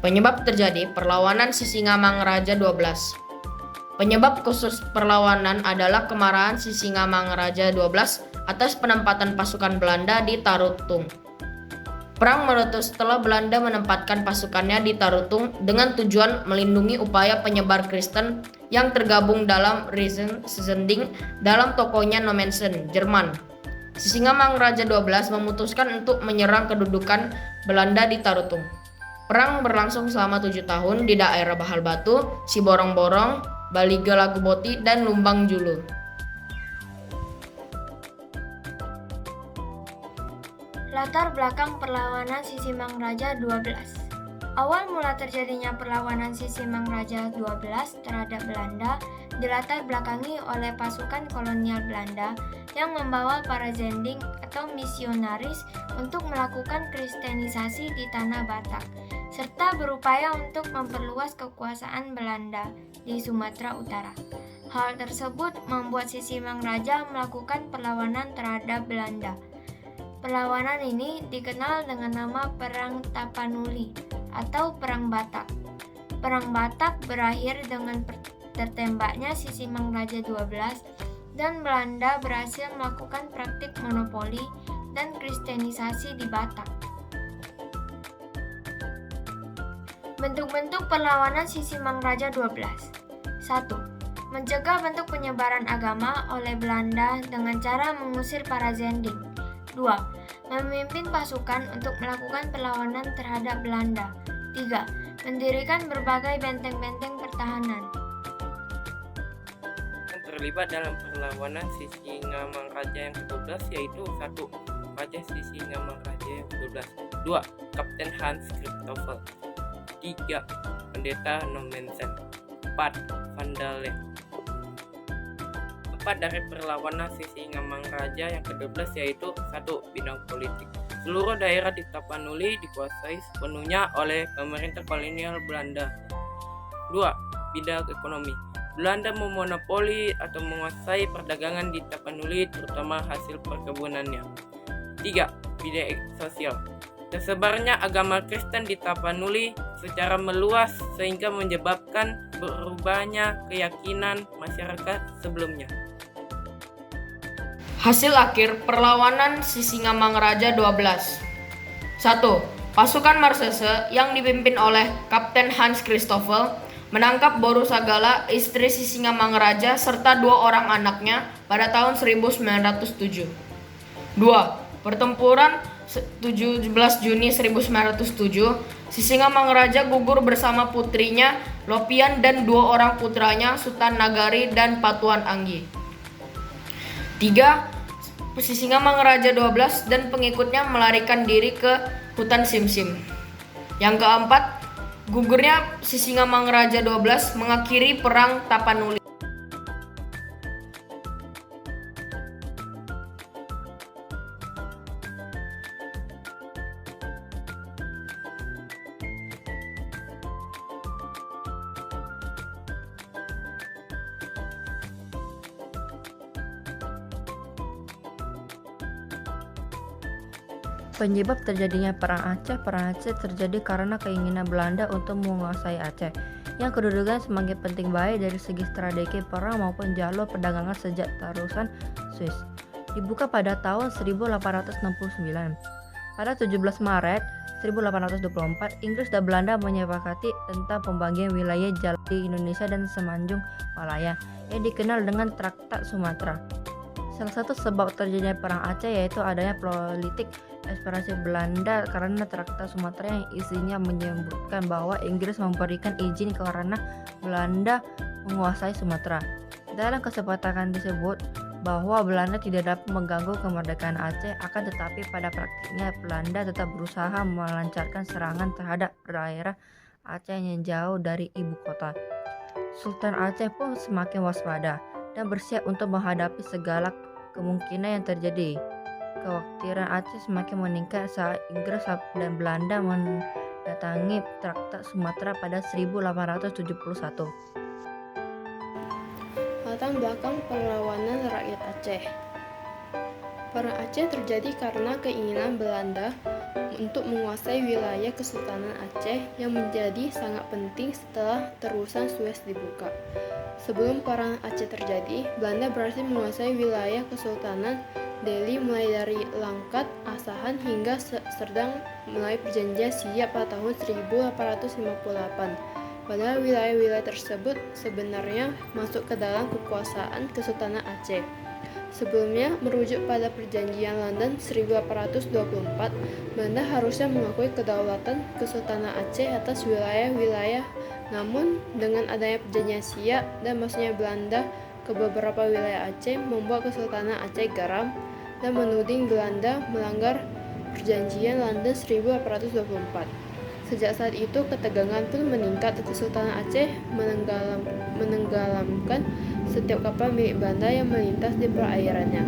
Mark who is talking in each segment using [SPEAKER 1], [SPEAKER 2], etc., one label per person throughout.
[SPEAKER 1] Penyebab terjadi perlawanan Sisingamangaraja 12. Penyebab khusus perlawanan adalah kemarahan Sisingamangaraja 12 atas penempatan pasukan Belanda di Tarutung. Perang meletus setelah Belanda menempatkan pasukannya di Tarutung dengan tujuan melindungi upaya penyebar Kristen yang tergabung dalam Reichsending dalam tokonya Nommensen, Jerman. Sisingamangaraja 12 memutuskan untuk menyerang kedudukan Belanda di Tarutung. Perang berlangsung selama 7 tahun di daerah Bahal Batu, Siborong-Borong, Baliga Laguboti, dan Lumbang Julu.
[SPEAKER 2] Latar belakang perlawanan Sisingamangaraja 12. Awal mula terjadinya perlawanan Sisingamangaraja 12 terhadap Belanda dilatar belakangi oleh pasukan kolonial Belanda yang membawa para zending atau misionaris untuk melakukan kristenisasi di tanah Batak, serta berupaya untuk memperluas kekuasaan Belanda di Sumatera Utara. Hal tersebut membuat Sisingamangaraja melakukan perlawanan terhadap Belanda. Perlawanan ini dikenal dengan nama Perang Tapanuli atau Perang Batak. Perang Batak berakhir dengan tertembaknya Sisingamangaraja 12 dan Belanda berhasil melakukan praktik monopoli dan kristenisasi di Batak. Bentuk-bentuk perlawanan Sisingamangaraja 12. 1. Mencegah bentuk penyebaran agama oleh Belanda dengan cara mengusir para zending. 2. Memimpin pasukan untuk melakukan perlawanan terhadap Belanda. 3. Mendirikan berbagai benteng-benteng pertahanan.
[SPEAKER 3] Yang terlibat dalam perlawanan Sisingamangaraja yang ke-12 yaitu 1. Raja Sisingamangaraja yang ke-12. 2. Kapten Hans Christoffel. 3. Pendeta Nommensen. 4. Van Dalen. 4 dari perlawanan Sisingamangaraja yang ke-12 yaitu 1. Bidang politik. Seluruh daerah di Tapanuli dikuasai sepenuhnya oleh pemerintah kolonial Belanda. 2. Bidang ekonomi. Belanda memonopoli atau menguasai perdagangan di Tapanuli terutama hasil perkebunannya. 3. Bidang sosial. Tersebarnya agama Kristen di Tapanuli secara meluas sehingga menyebabkan berubahnya keyakinan masyarakat sebelumnya.
[SPEAKER 1] Hasil akhir perlawanan Sisingamangaraja 12. 1. Pasukan Marsese yang dipimpin oleh Kapten Hans Christoffel menangkap Boru Sagala, istri Sisingamangaraja serta 2 orang anaknya pada tahun 1907. 2. Pertempuran 17 Juni 1907, Sisingamangaraja gugur bersama putrinya Lopian dan 2 orang putranya Sutan Nagari dan Patuan Anggi. 3. Sisingamangaraja 12 dan pengikutnya melarikan diri ke hutan Simsim. Yang keempat, gugurnya Sisingamangaraja 12 mengakhiri Perang Tapanuli.
[SPEAKER 4] Penyebab terjadinya Perang Aceh terjadi karena keinginan Belanda untuk menguasai Aceh, yang kedudukan semakin penting baik dari segi strategi perang maupun jalur perdagangan sejak tarusan Swiss. Dibuka pada tahun 1869. Pada 17 Maret 1824, Inggris dan Belanda menyepakati tentang pembagian wilayah jalan di Indonesia dan Semenanjung Malaya, yang dikenal dengan Traktat Sumatera. Salah satu sebab terjadinya Perang Aceh yaitu adanya politik ekspansi Belanda karena Traktat Sumatera yang isinya menyebutkan bahwa Inggris memberikan izin karena Belanda menguasai Sumatera. Dalam kesepakatan disebut bahwa Belanda tidak dapat mengganggu kemerdekaan Aceh, akan tetapi pada praktiknya Belanda tetap berusaha melancarkan serangan terhadap daerah Aceh yang jauh dari ibu kota. Sultan Aceh pun semakin waspada dan bersiap untuk menghadapi segala kemungkinan yang terjadi. Kekhawatiran Aceh semakin meningkat saat Inggris dan Belanda mendatangi Traktat Sumatera pada 1871.
[SPEAKER 5] Latar belakang perlawanan rakyat Aceh. Perang Aceh terjadi karena keinginan Belanda untuk menguasai wilayah Kesultanan Aceh yang menjadi sangat penting setelah terusan Suez dibuka. Sebelum Perang Aceh terjadi, Belanda berhasil menguasai wilayah Kesultanan Delhi mulai dari Langkat, Asahan hingga Serdang melalui perjanjian Siap pada tahun 1858. Padahal wilayah-wilayah tersebut sebenarnya masuk ke dalam kekuasaan Kesultanan Aceh. Sebelumnya, merujuk pada perjanjian London 1824, Belanda harusnya mengakui kedaulatan Kesultanan Aceh atas wilayah-wilayah. Namun, dengan adanya perjanjian Siap dan masuknya Belanda ke beberapa wilayah Aceh, membuat Kesultanan Aceh geram dan menuding Belanda melanggar perjanjian London 1824. Sejak saat itu, ketegangan pun meningkat. Kesultanan Aceh menenggelamkan setiap kapal milik Belanda yang melintas di perairannya.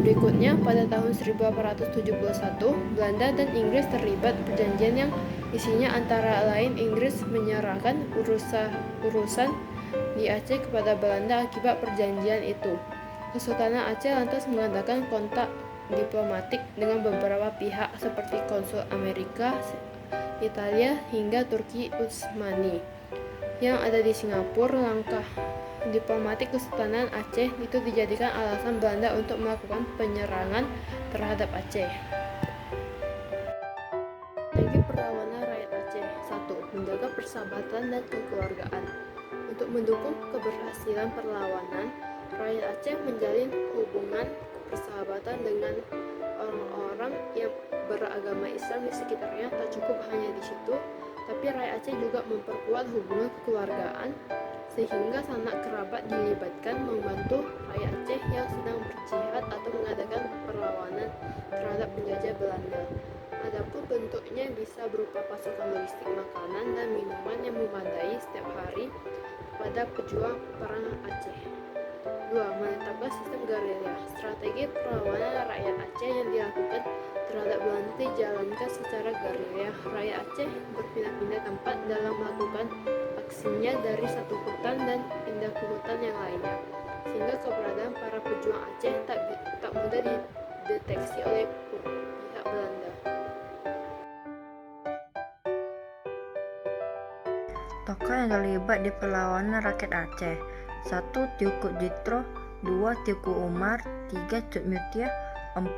[SPEAKER 5] Berikutnya, pada tahun 1871, Belanda dan Inggris terlibat perjanjian yang isinya antara lain Inggris menyerahkan urusan di Aceh kepada Belanda. Akibat perjanjian itu, Kesultanan Aceh lantas mengadakan kontak diplomatik dengan beberapa pihak seperti konsul Amerika, Italia, hingga Turki Utsmani yang ada di Singapura. Langkah diplomatik Kesultanan Aceh itu dijadikan alasan Belanda untuk melakukan penyerangan terhadap Aceh. Strategi perlawanan rakyat Aceh. 1. Menjaga persahabatan dan kekeluargaan. Untuk mendukung keberhasilan perlawanan, rakyat Aceh menjalin hubungan persahabatan dengan orang-orang yang beragama Islam di sekitarnya. Tak cukup hanya di situ, tapi rakyat Aceh juga memperkuat hubungan kekeluargaan sehingga sanak kerabat dilibatkan membantu rakyat Aceh yang sedang berjihad atau mengadakan perlawanan terhadap penjajah Belanda. Adapun bentuknya bisa berupa pasukan logistik makanan dan minuman yang memadai setiap hari pada pejuang perang Aceh. 2. Menetapkan sistem gerilya. Strategi perlawanan rakyat Aceh yang dilakukan terhadap Belanda dijalankan secara gerilya. Rakyat Aceh berpindah-pindah tempat dalam melakukan aksinya dari satu hutan dan pindah ke hutan yang lainnya, sehingga keberadaan para pejuang Aceh tak mudah dideteksi oleh pihak Belanda.
[SPEAKER 4] Tokoh yang terlibat di perlawanan rakyat Aceh: 1. Teuku Jitro, 2. Teuku Umar, 3. Cut Mutia, 4.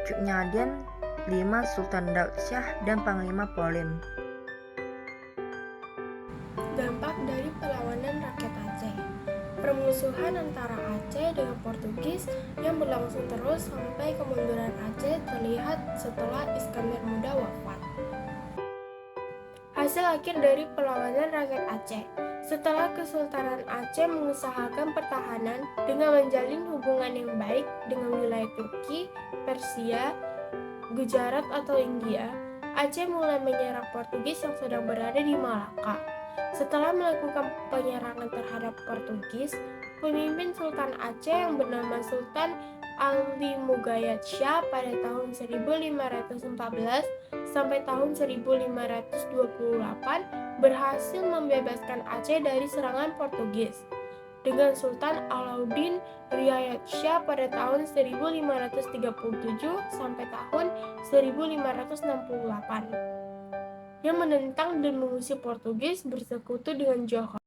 [SPEAKER 4] Cut Nyadin, 5. Sultan Daud Syah dan Panglima Polim.
[SPEAKER 2] Dampak dari perlawanan rakyat Aceh. Permusuhan antara Aceh dengan Portugis yang berlangsung terus sampai kemunduran Aceh terlihat setelah Iskandar Muda wafat. Hasil akhir dari perlawanan rakyat Aceh. Setelah Kesultanan Aceh mengusahakan pertahanan dengan menjalin hubungan yang baik dengan wilayah Turki, Persia, Gujarat atau India, Aceh mulai menyerang Portugis yang sedang berada di Malaka. Setelah melakukan penyerangan terhadap Portugis, pemimpin Sultan Aceh yang bernama Sultan Ali Mugayat Shah pada tahun 1514 sampai tahun 1528 berhasil membebaskan Aceh dari serangan Portugis. Dengan Sultan Alauddin Riayat Shah pada tahun 1537 sampai tahun 1568 yang menentang dan mengusir Portugis bersekutu dengan Johor.